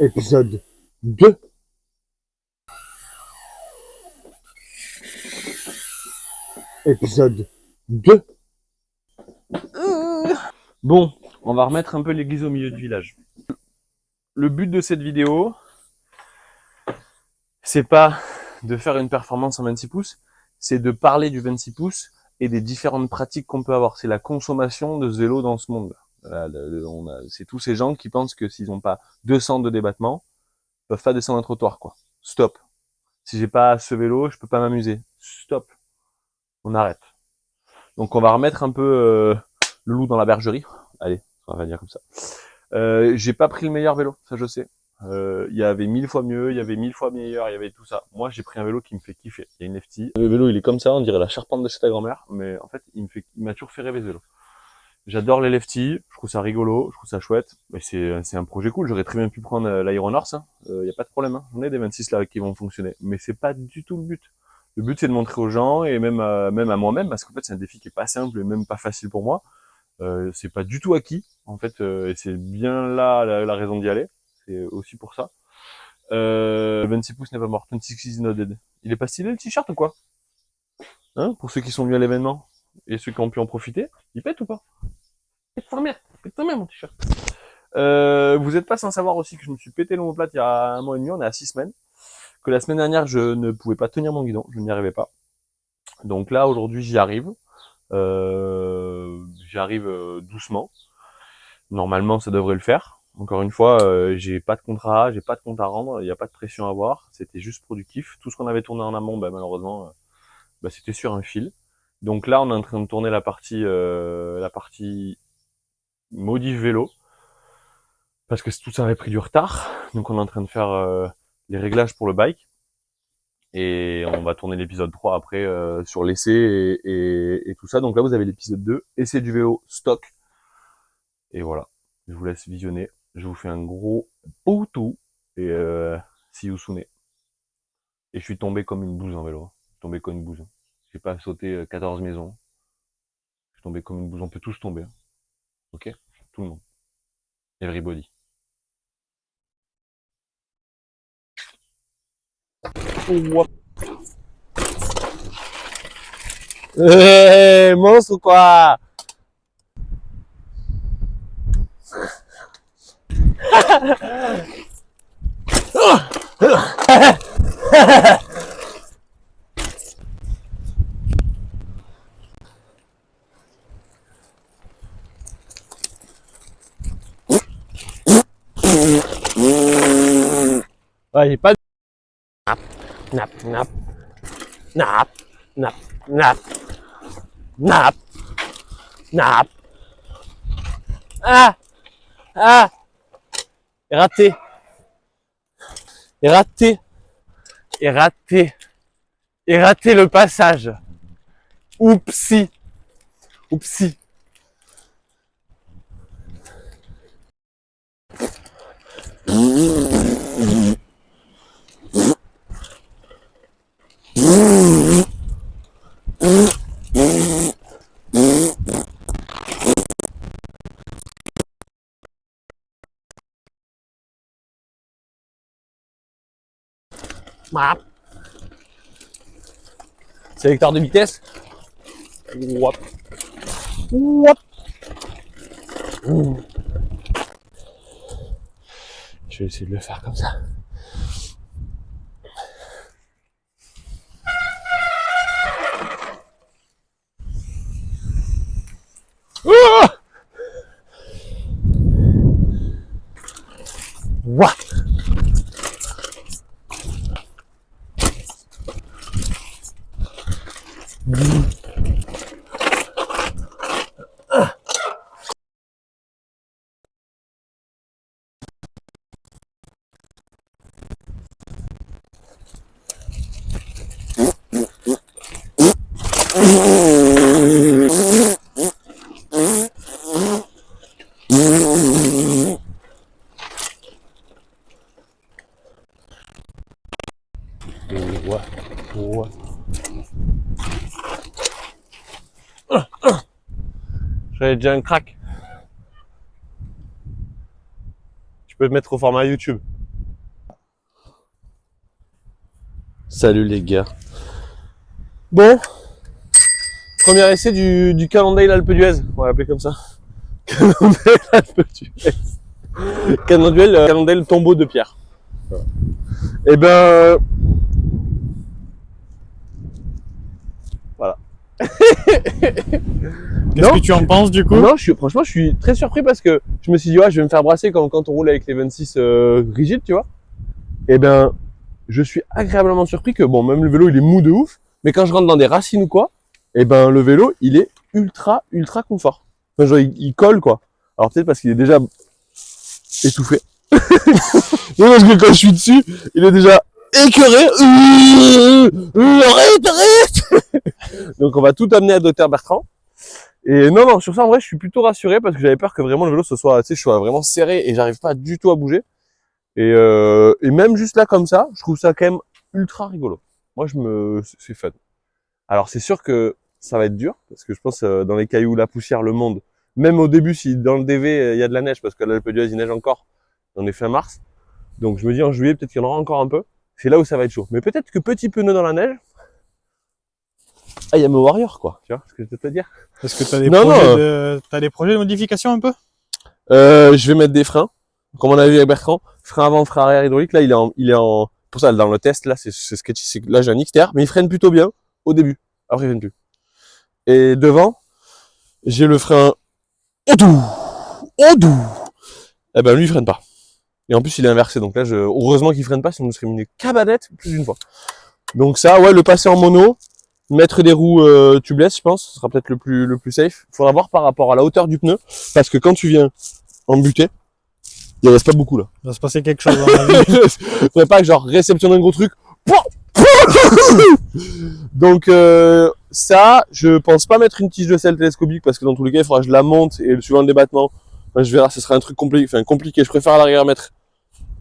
Épisode 2. Épisode 2. Bon, on va remettre un peu l'église au milieu du village. Le but de cette vidéo, c'est pas de faire une performance en 26 pouces, c'est de parler du 26 pouces et des différentes pratiques qu'on peut avoir. C'est la consommation de ce vélo dans ce monde. C'est tous ces gens qui pensent que s'ils n'ont pas 200 de débattement, ils peuvent pas descendre un trottoir, quoi. Stop. Si j'ai pas ce vélo, je peux pas m'amuser. Stop. On arrête. Donc on va remettre un peu le loup dans la bergerie. Allez, on va dire comme ça. J'ai pas pris le meilleur vélo, ça je sais. Il y avait 1000 fois mieux, il y avait 1000 fois meilleur, il y avait tout ça. Moi, j'ai pris un vélo qui me fait kiffer. Il y a une lefty. Le vélo, il est comme ça, on dirait la charpente de chez ta grand-mère, mais en fait, il m'a toujours fait rêver ce vélo. J'adore les lefty, je trouve ça rigolo, je trouve ça chouette. Mais c'est un projet cool. J'aurais très bien pu prendre l'Iron Horse, hein. Y a pas de problème, hein. J'en ai des 26 là qui vont fonctionner. Mais c'est pas du tout le but. Le but, c'est de montrer aux gens et même à moi-même, parce qu'en fait, c'est un défi qui est pas simple et même pas facile pour moi. C'est pas du tout acquis, en fait, et c'est bien là la raison d'y aller. C'est aussi pour ça. 26 pouces n'est pas mort. 26 is not dead. Il est pas stylé le t-shirt ou quoi? Hein? Pour ceux qui sont venus à l'événement et ceux qui ont pu en profiter, il pète ou pas? Pète ta mère mon t-shirt. Vous êtes pas sans savoir aussi que je me suis pété l'omoplate il y a un mois et demi, on est à 6 semaines. Que la semaine dernière, je ne pouvais pas tenir mon guidon, je n'y arrivais pas. Donc là, aujourd'hui, j'y arrive. Doucement. Normalement, ça devrait le faire. Encore une fois, j'ai pas de contrat, j'ai pas de compte à rendre, il n'y a pas de pression à avoir. C'était juste productif. Tout ce qu'on avait tourné en amont, malheureusement, c'était sur un fil. Donc là, on est en train de tourner la partie modif vélo, parce que tout ça avait pris du retard. Donc on est en train de faire les réglages pour le bike. Et on va tourner l'épisode 3 après sur l'essai et tout ça. Donc là, vous avez l'épisode 2, essai du vélo stock. Et voilà, je vous laisse visionner. Je vous fais un gros poutou et see you soon. Et je suis tombé comme une bouse en vélo. Je suis tombé comme une bouse. J'ai pas sauté 14 maisons. Je suis tombé comme une bouse. On peut tous tomber. Ok? Tout le monde. Everybody. Wouah. Monstre ou quoi? Ouais, j'ai pas de... Nap, nap, nap, nap, nap, nap, nap. Ah! Ah! Raté! Raté! Et raté! Et raté le passage! Oupsie! Oupsie! Map. Sélecteur de vitesse. Wop. Wop. Je vais essayer de le faire comme ça. Wouah. J'avais déjà un crack. Je peux te mettre au format YouTube. Salut les gars. Bon, premier essai du Cannondale Alpe d'Huez, on va l'appeler comme ça. Cannondale Alpe d'Huez. Cannondale tombeau de pierre. Et ben... Voilà. Qu'est-ce que tu en penses du coup? Non, franchement, je suis très surpris parce que je me suis dit, ouais, je vais me faire brasser comme quand on roule avec les 26 rigides, tu vois. Et ben, je suis agréablement surpris que, bon, même le vélo, il est mou de ouf, mais quand je rentre dans des racines ou quoi, et ben, le vélo, il est ultra confort. Enfin, genre, il colle, quoi. Alors, peut-être parce qu'il est déjà étouffé. Non, parce que quand je suis dessus, il est déjà écœuré. Arrête. Donc, on va tout amener à Dr Bertrand. Et non, sur ça, en vrai, je suis plutôt rassuré parce que j'avais peur que vraiment le vélo je sois vraiment serré et j'arrive pas du tout à bouger. Et même juste là, comme ça, je trouve ça quand même ultra rigolo. Moi, c'est fun. Alors, c'est sûr que ça va être dur parce que je pense, dans les cailloux, la poussière, le monde, même au début, si dans le DV, il y a de la neige parce que l'Alpe d'Huez, il neige encore, on est fin mars. Donc, je me dis, en juillet, peut-être qu'il y en aura encore un peu. C'est là où ça va être chaud. Mais peut-être que petit pneu dans la neige, il y a mes Warriors, quoi. Tu vois ce que je peux te dire? Est-ce que t'as des projets de modification un peu? Je vais mettre des freins. Comme on a vu avec Bertrand, frein avant, frein arrière hydraulique. Là, il est en, pour ça, dans le test, là, c'est sketchy. Là, j'ai un XTR, mais il freine plutôt bien au début. Après, il freine plus. Et devant, j'ai le frein Odoo. Eh ben, lui, il freine pas. Et en plus, il est inversé. Donc là, heureusement qu'il freine pas, sinon je serais mis une cabanette plus d'une fois. Donc ça, ouais, le passer en mono, mettre des roues tubeless, je pense, ce sera peut-être le plus safe. Il faudra voir par rapport à la hauteur du pneu, parce que quand tu viens en butée, il reste pas beaucoup là. Il va se passer quelque chose dans la vie. Faudrait pas que genre réceptionne un gros truc. Donc ça, je pense pas mettre une tige de sel télescopique parce que dans tous les cas, il faudra que je la monte et suivant le débattement, je verrai, ce sera un truc compliqué. Je préfère à l'arrière mettre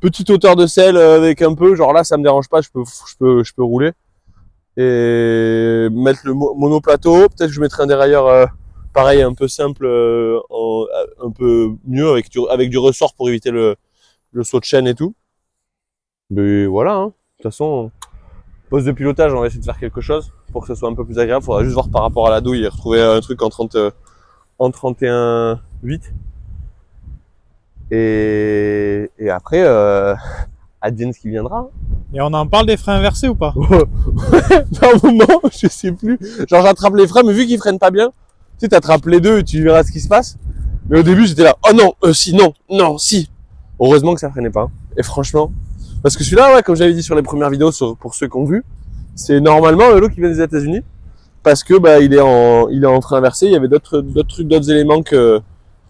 petite hauteur de sel avec un peu, genre là, ça me dérange pas, je peux rouler. Et mettre le monoplateau, peut-être que je mettrai un dérailleur pareil, un peu simple, un peu mieux avec du ressort pour éviter le saut de chaîne et tout. Mais voilà, hein. De toute façon, poste de pilotage, on va essayer de faire quelque chose pour que ce soit un peu plus agréable. Faudra juste voir par rapport à la douille et retrouver un truc en 31,8. Et après, advienne ce qui viendra. Et on en parle des freins inversés ou pas? Par moment, je sais plus. Genre, j'attrape les freins, mais vu qu'ils freinent pas bien, tu sais, t'attrapes les deux et tu verras ce qui se passe. Mais au début, j'étais là, oh non, si, non, si. Heureusement que ça freinait pas. Et franchement, parce que celui-là, ouais, comme j'avais dit sur les premières vidéos, pour ceux qui ont vu, c'est normalement un vélo qui vient des États-Unis, parce que bah il est en frein inversé. Il y avait d'autres trucs, d'autres éléments que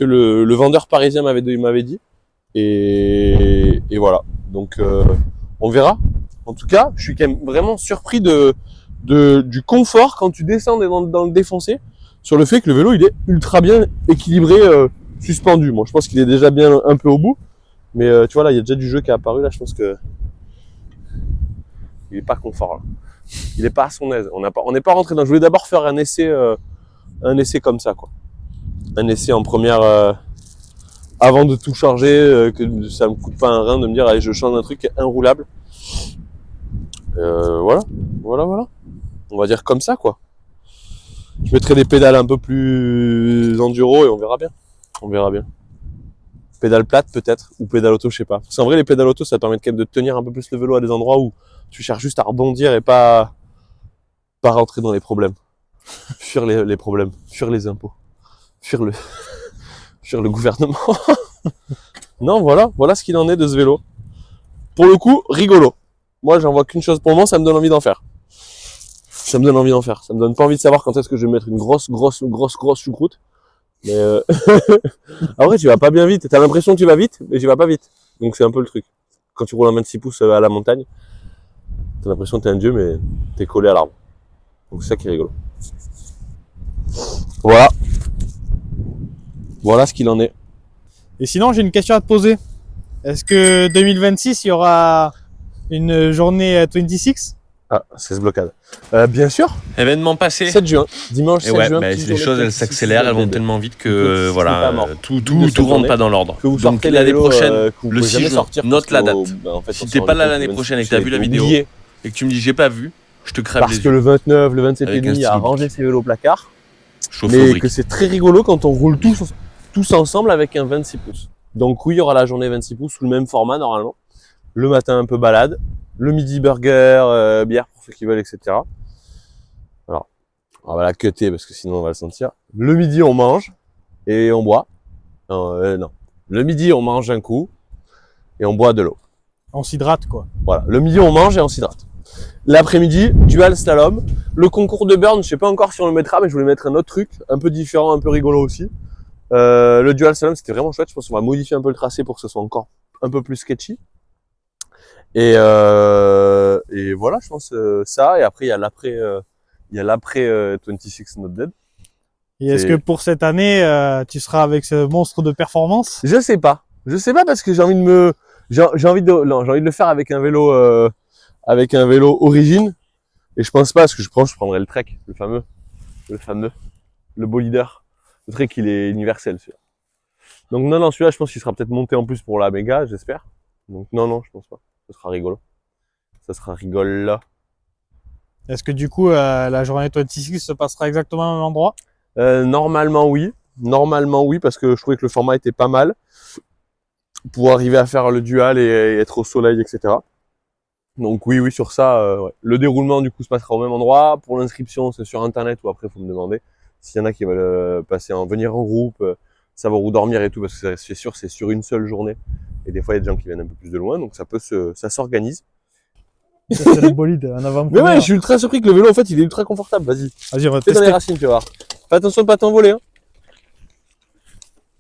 le vendeur parisien m'avait dit. Et voilà. Donc on verra. En tout cas, je suis quand même vraiment surpris du confort quand tu descends dans le défoncé, sur le fait que le vélo il est ultra bien équilibré, suspendu. Moi, je pense qu'il est déjà bien un peu au bout, mais tu vois là, il y a déjà du jeu qui est apparu là. Je pense que il est pas confort là. Il est pas à son aise. On n'est pas rentré dans. Je voulais d'abord faire un essai comme ça, quoi. Un essai en première. Avant de tout charger, que ça me coûte pas un rein de me dire allez je change un truc inroulable. Voilà. On va dire comme ça, quoi. Je mettrai des pédales un peu plus enduro et on verra bien. Pédale plate peut-être, ou pédale auto, je sais pas. Parce qu'en vrai les pédales auto ça permet quand même de tenir un peu plus le vélo à des endroits où tu cherches juste à rebondir et pas rentrer dans les problèmes. Fuir les problèmes, fuir les impôts, fuir le gouvernement. Non, voilà ce qu'il en est de ce vélo. Pour le coup, rigolo. Moi, j'en vois qu'une chose pour le moment, ça me donne envie d'en faire. Ça me donne pas envie de savoir quand est-ce que je vais mettre une grosse choucroute. Mais en vrai, tu vas pas bien vite. T'as l'impression que tu vas vite, mais tu vas pas vite. Donc c'est un peu le truc. Quand tu roules en 26 pouces à la montagne, t'as l'impression que t'es un dieu, mais t'es collé à l'arbre. Donc c'est ça qui est rigolo. Voilà ce qu'il en est. Et sinon, j'ai une question à te poser. Est-ce que 2026, il y aura une journée 26? Ah, 16 blocades. Bien sûr. Événement passé. 7 juin. Dimanche 7 Et ouais, juin. les choses, elles s'accélèrent, elles vont tellement vite que Donc, voilà, c'est pas mort. tout rentre pas dans l'ordre. Que vous Donc sortez l'année les vélos, prochaine, que vous le pouvez 6 jamais juin, sortir note parce la que, date. en fait, Si on t'es s'en pas rend là compte l'année que prochaine et que j'ai t'as vu la vidéo, oublié et que tu me dis j'ai pas vu, je te crève parce les que yeux. le 29, le 27 et Avec un demi a stylo. rangé ses vélos au placard. Chauffe Mais au brick. que c'est très rigolo quand on roule tous ensemble avec un 26 pouces. Donc oui, il y aura la journée 26 pouces sous le même format normalement. Le matin un peu balade, le midi burger, bière pour ceux qui veulent, etc. Alors, on va la cutter parce que sinon on va le sentir. Le midi on mange et on boit. Non. Le midi on mange un coup et on boit de l'eau. On s'hydrate, quoi. Voilà. Le midi on mange et on s'hydrate. L'après-midi, dual slalom. Le concours de burn, je sais pas encore si on le mettra, mais je voulais mettre un autre truc, un peu différent, un peu rigolo aussi. Le dual slalom, c'était vraiment chouette. Je pense qu'on va modifier un peu le tracé pour que ce soit encore un peu plus sketchy. Et voilà, je pense ça. Et après, il y a l'après 26 Not Dead. Et est-ce C'est- que pour cette année, tu seras avec ce monstre de performance? Je sais pas parce que j'ai envie de le faire avec un vélo origine. Et je pense pas, parce que je prendrais le Trek, le fameux, le beau leader. Le Trek, il est universel, celui-là. Donc non, celui-là, je pense qu'il sera peut-être monté en plus pour la méga, j'espère. Donc non, je pense pas. Ce sera rigolo. Ça sera rigolo. Est-ce que du coup, la journée 26 se passera exactement au même endroit? Normalement oui, parce que je trouvais que le format était pas mal pour arriver à faire le dual et être au soleil, etc. Donc oui, sur ça, ouais. Le déroulement du coup se passera au même endroit. Pour l'inscription, c'est sur internet ou après faut me demander s'il y en a qui veulent venir en groupe, savoir où dormir et tout, parce que c'est sûr c'est sur une seule journée. Et des fois il y a des gens qui viennent un peu plus de loin, donc ça s'organise. Ça, c'est le bolide en Mais avant-première. ouais, je suis ultra surpris que le vélo en fait il est ultra confortable. Vas-y, Vas-y, on va fais dans les tester. racines, tu vas voir. Fais attention de pas t'envoler, hein.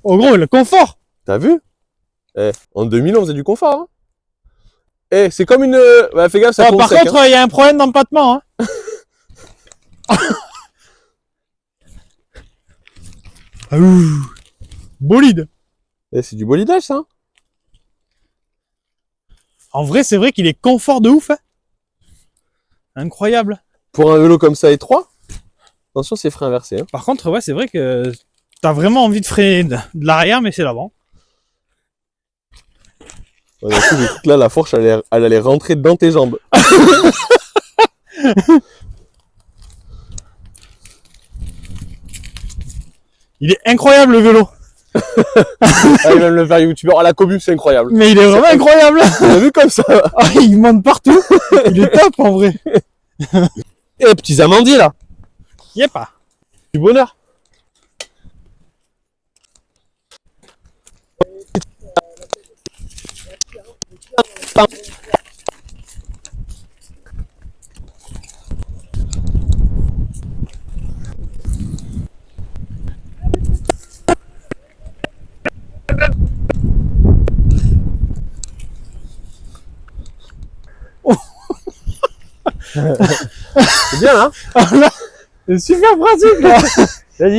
Oh gros, le confort! T'as vu? En 2000 on faisait du confort, hein. C'est comme une... Ouais, fais gaffe, ça Ah, tombe par sec, contre, il y a un problème d'empattement, hein. Ah, ouh. Bolide. C'est du bolidage, ça, hein. En vrai, c'est vrai qu'il est confort de ouf, hein. Incroyable. Pour un vélo comme ça étroit, attention, c'est frein inversé, hein. Par contre, ouais, c'est vrai que t'as vraiment envie de freiner de l'arrière, mais c'est l'avant. Ouais, d'un coup, j'ai cru que là, la fourche, elle allait rentrer dans tes jambes. Il est incroyable, le vélo. Ah, il va me le faire youtubeur. Ah, la cobu, c'est incroyable. Mais il est vraiment incroyable. T'as vu comme ça? Ah, il monte partout. Il est top, en vrai. Eh, petits amandiers, là. Yep. Du bonheur. C'est bien, hein? C'est super pratique, là.